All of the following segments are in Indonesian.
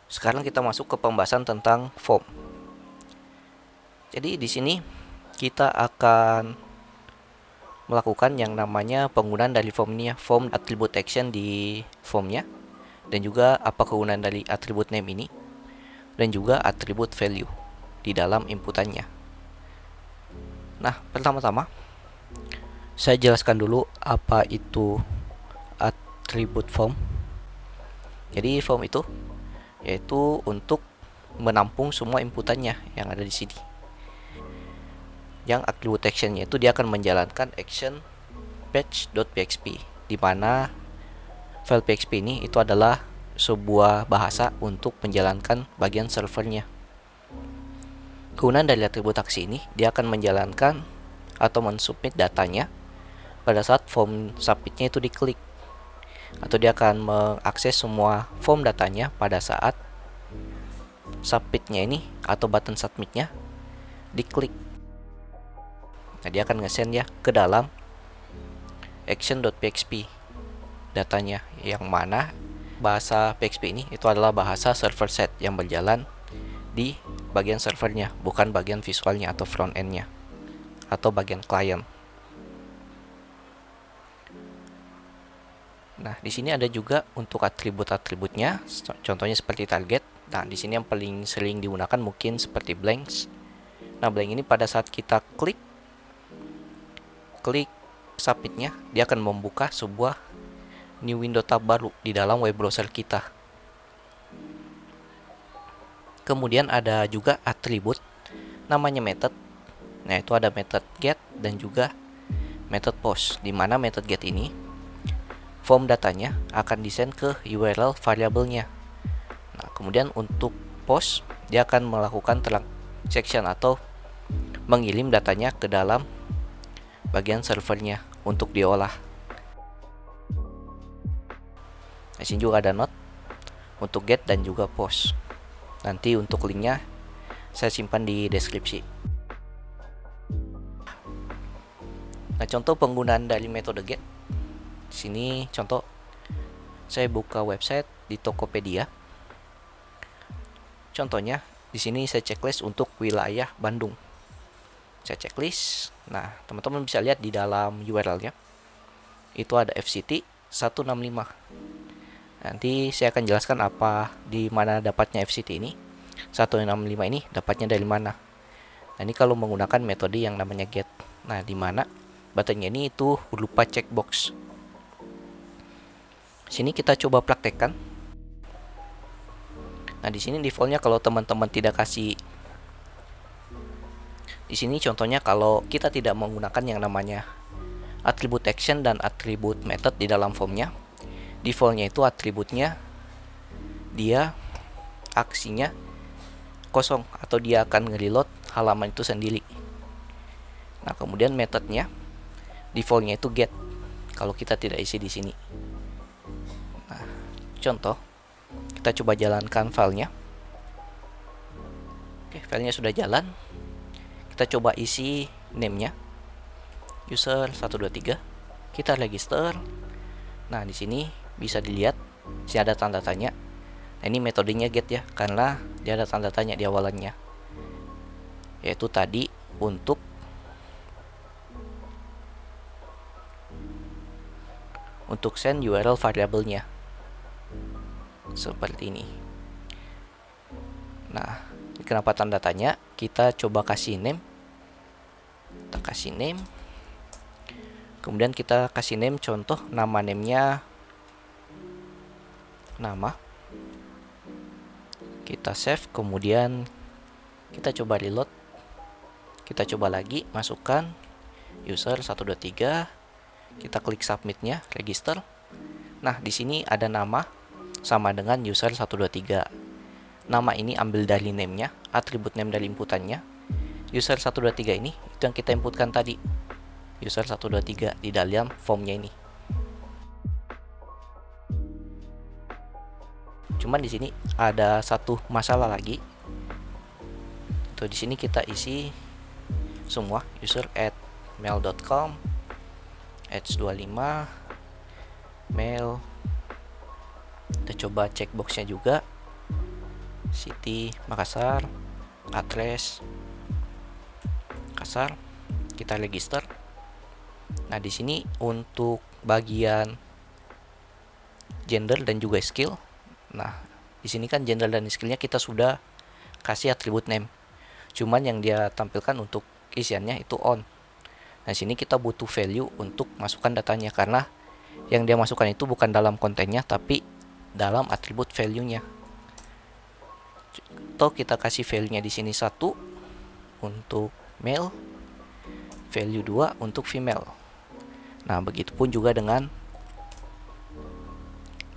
Sekarang kita masuk ke pembahasan tentang form. Jadi di sini kita akan melakukan yang namanya penggunaan dari form ini ya, form attribute action di formnya, dan juga apa kegunaan dari attribute name ini, dan juga attribute value di dalam inputannya. Nah, pertama-tama saya jelaskan dulu apa itu attribute form. Jadi form itu yaitu untuk menampung semua inputannya yang ada di sini. Yang attribute actionnya itu dia akan menjalankan action fetch.php, di mana file PHP ini itu adalah sebuah bahasa untuk menjalankan bagian servernya. Kegunaan dari atribut aksi ini, dia akan menjalankan atau mensubmit datanya pada saat form submitnya itu diklik, atau dia akan mengakses semua form datanya pada saat submitnya ini atau button submitnya diklik. Nah, dia akan nge-send ya ke dalam action.php datanya, yang mana bahasa PHP ini itu adalah bahasa server side yang berjalan di bagian servernya, bukan bagian visualnya atau front endnya atau bagian client. Nah, di sini ada juga untuk atribut-atributnya, contohnya seperti target. Nah, di sini yang paling sering digunakan mungkin seperti blanks. Nah, blank ini pada saat kita klik submitnya, dia akan membuka sebuah new window tab baru di dalam web browser kita. Kemudian ada juga atribut namanya method. Nah, itu ada method get dan juga method post, di mana method get ini form datanya akan disend ke URL variabelnya. Nah, kemudian untuk post, dia akan melakukan transaction atau mengirim datanya ke dalam bagian servernya untuk diolah. Di sini juga ada note untuk get dan juga post. Nanti untuk linknya saya simpan di deskripsi. Nah, contoh penggunaan dari metode get. Di sini contoh saya buka website di Tokopedia. Contohnya di sini saya checklist untuk wilayah Bandung. Saya checklist. Nah, teman-teman bisa lihat di dalam URL-nya. Itu ada FCT 165. Nanti saya akan jelaskan apa di mana dapatnya FCT ini. 165 ini dapatnya dari mana. Nah, ini kalau menggunakan metode yang namanya get. Nah, di mana buttonnya ini itu berupa checkbox. Sini kita coba praktekkan. Nah, di sini defaultnya kalau teman-teman tidak kasih, di sini contohnya kalau kita tidak menggunakan yang namanya attribute action dan attribute method di dalam formnya, defaultnya itu atributnya dia aksinya kosong atau dia akan nge-reload halaman itu sendiri. Nah, kemudian metodnya defaultnya itu get kalau kita tidak isi di sini. Nah, contoh kita coba jalankan filenya. Oke, filenya sudah jalan. Kita coba isi name-nya user 123. Kita register. Nah, di sini bisa dilihat sini ada tanda tanya. Nah, ini metodenya get ya, karena dia ada tanda tanya di awalannya. Yaitu tadi untuk send URL variabelnya. Seperti ini. Nah, kenapa tanda tanya? Kita coba kasih name. Kita kasih name. Kemudian kita kasih name, contoh nama name-nya nama. Kita save, kemudian kita coba reload. Kita coba lagi masukkan user 123. Kita klik submitnya, register. Nah, di sini ada nama sama dengan user 123. Nama ini ambil dari name-nya, atribut name dari inputannya. User 123 ini itu yang kita inputkan tadi. User 123 di dalam formnya ini. Cuman di sini ada satu masalah lagi. Tuh, di sini kita isi semua user at mail.com, h25 mail. Kita coba checkboxnya juga. city Makassar, address Makassar, kita register. Nah, di sini untuk bagian gender dan juga skill. Nah, di sini kan gender dan skillnya kita sudah kasih atribut name. Cuman yang dia tampilkan untuk isiannya itu on. Nah, sini kita butuh value untuk masukkan datanya karena yang dia masukkan itu bukan dalam kontennya tapi dalam atribut value-nya. Atau kita kasih value-nya di sini 1 untuk male, value 2 untuk female. Nah, begitupun juga dengan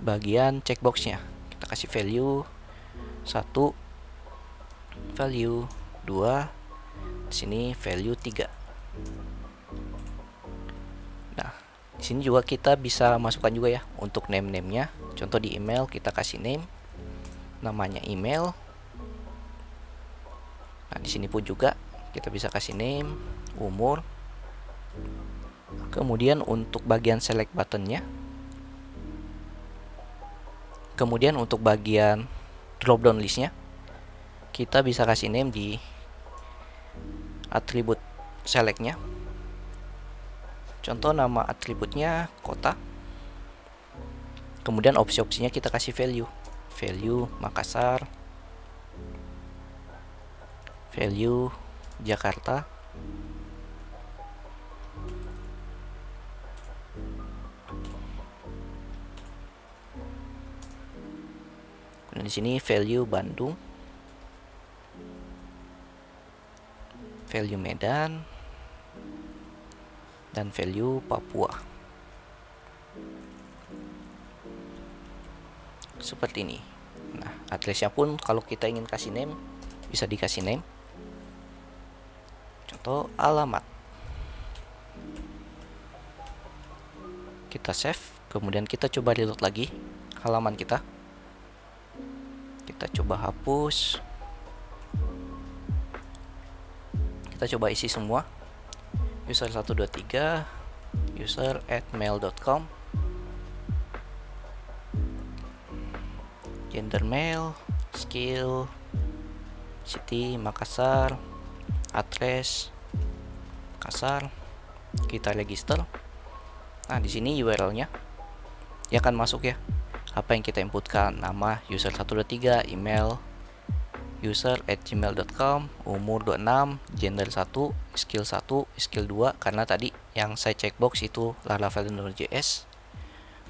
bagian checkbox-nya. Kita kasih value 1, value 2, di sini value 3. Nah, di sini juga kita bisa masukkan juga ya untuk name-nya. Contoh di email kita kasih name, namanya email. Nah, di sini pun juga kita bisa kasih name, umur. Kemudian untuk bagian select buttonnya. Kemudian untuk bagian drop down listnya, kita bisa kasih name di atribut selectnya. Contoh nama atributnya kota. Kemudian opsi-opsinya kita kasih value. Value Makassar, value Jakarta, dan di sini value Bandung, value Medan, dan value Papua. Seperti ini. Nah, addressnya pun kalau kita ingin kasih name bisa dikasih name. Contoh alamat. Kita save, kemudian kita coba reload lagi halaman kita. Kita coba hapus. Kita coba isi semua. User 123, user@mail.com, gender male, skill city Makassar, address Makassar. Kita register. Nah, di sini URL-nya ya akan masuk ya. Apa yang kita inputkan, nama user 123, email user@gmail.com, umur 26, gender 1, skill 1, skill 2 karena tadi yang saya checkbox itu Laravel.js,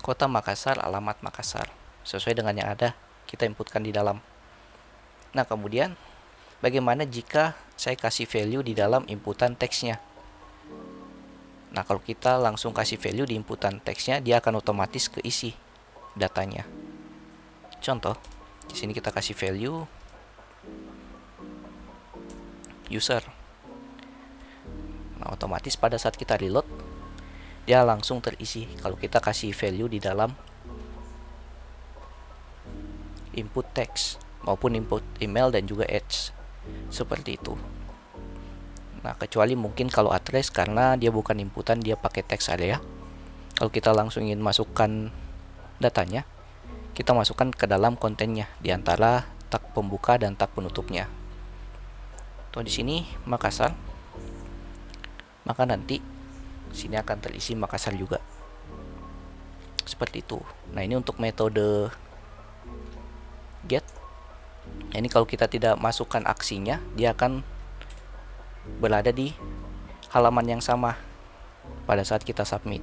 kota Makassar, alamat Makassar. Sesuai dengan yang ada kita inputkan di dalam. Nah, kemudian bagaimana jika saya kasih value di dalam inputan teksnya? Nah, kalau kita langsung kasih value di inputan teksnya, dia akan otomatis keisi datanya. Contoh, di sini kita kasih value user. Nah, otomatis pada saat kita reload, dia langsung terisi kalau kita kasih value di dalam input text maupun input email dan juga ads. Seperti itu. Nah, kecuali mungkin kalau address karena dia bukan inputan, dia pakai text area. Kalau kita langsung ingin masukkan datanya, kita masukkan ke dalam kontennya di antara tag pembuka dan tag penutupnya. Tuh, di sini Makassar. Maka nanti sini akan terisi Makassar juga. Seperti itu. Nah, ini untuk metode get. Nah, ini kalau kita tidak masukkan aksinya, dia akan berada di halaman yang sama pada saat kita submit.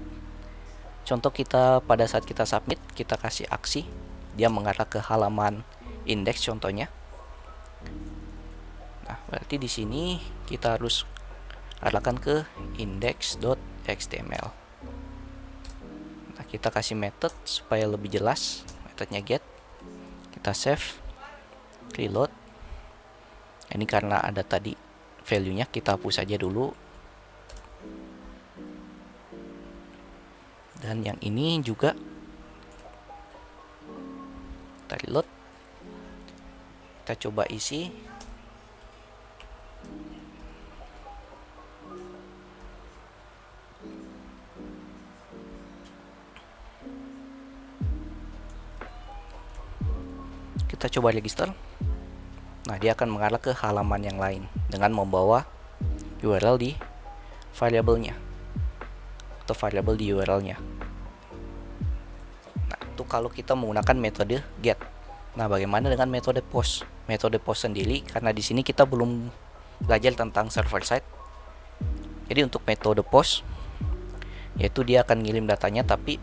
Contoh kita pada saat kita submit, kita kasih aksi, dia mengarah ke halaman index contohnya. Nah, berarti di sini kita harus arahkan ke index.html. Nah, kita kasih method supaya lebih jelas, metodenya get. Kita save, reload. Ini karena ada tadi value-nya, kita hapus saja dulu. Dan yang ini juga kita reload. Kita coba isi. Kita coba register. Nah, dia akan mengarah ke halaman yang lain dengan membawa URL di variabelnya atau variabel di URL-nya. Nah, itu kalau kita menggunakan metode get. Nah, bagaimana dengan metode post? Metode post sendiri, karena di sini kita belum belajar tentang server side. Jadi untuk metode post, yaitu dia akan ngirim datanya, tapi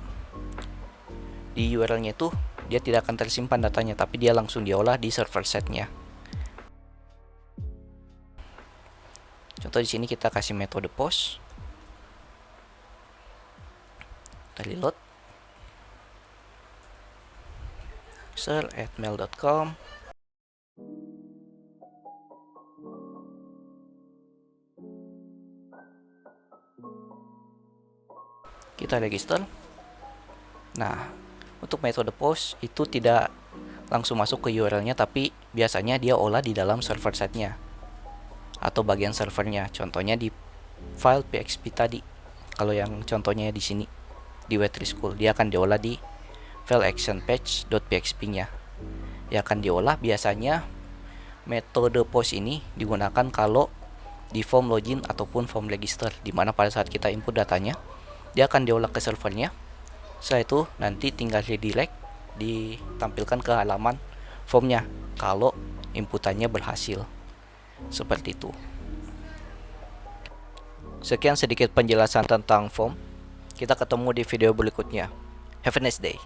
di URL-nya itu dia tidak akan tersimpan datanya, tapi dia langsung diolah di server side-nya. Contoh di sini kita kasih metode post, kita reload, user@mail.com, kita register. Nah, untuk metode post itu tidak langsung masuk ke URL-nya, tapi biasanya dia olah di dalam server side-nya atau bagian servernya. Contohnya di file PHP tadi. Kalau yang contohnya di sini di W3 School, dia akan diolah di file action page.php-nya. Dia akan diolah, biasanya metode post ini digunakan kalau di form login ataupun form register, dimana pada saat kita input datanya, dia akan diolah ke servernya. Setelah itu nanti tinggal redirect, ditampilkan ke halaman formnya kalau inputannya berhasil. Seperti itu. Sekian sedikit penjelasan tentang form. Kita ketemu di video berikutnya. Have a nice day.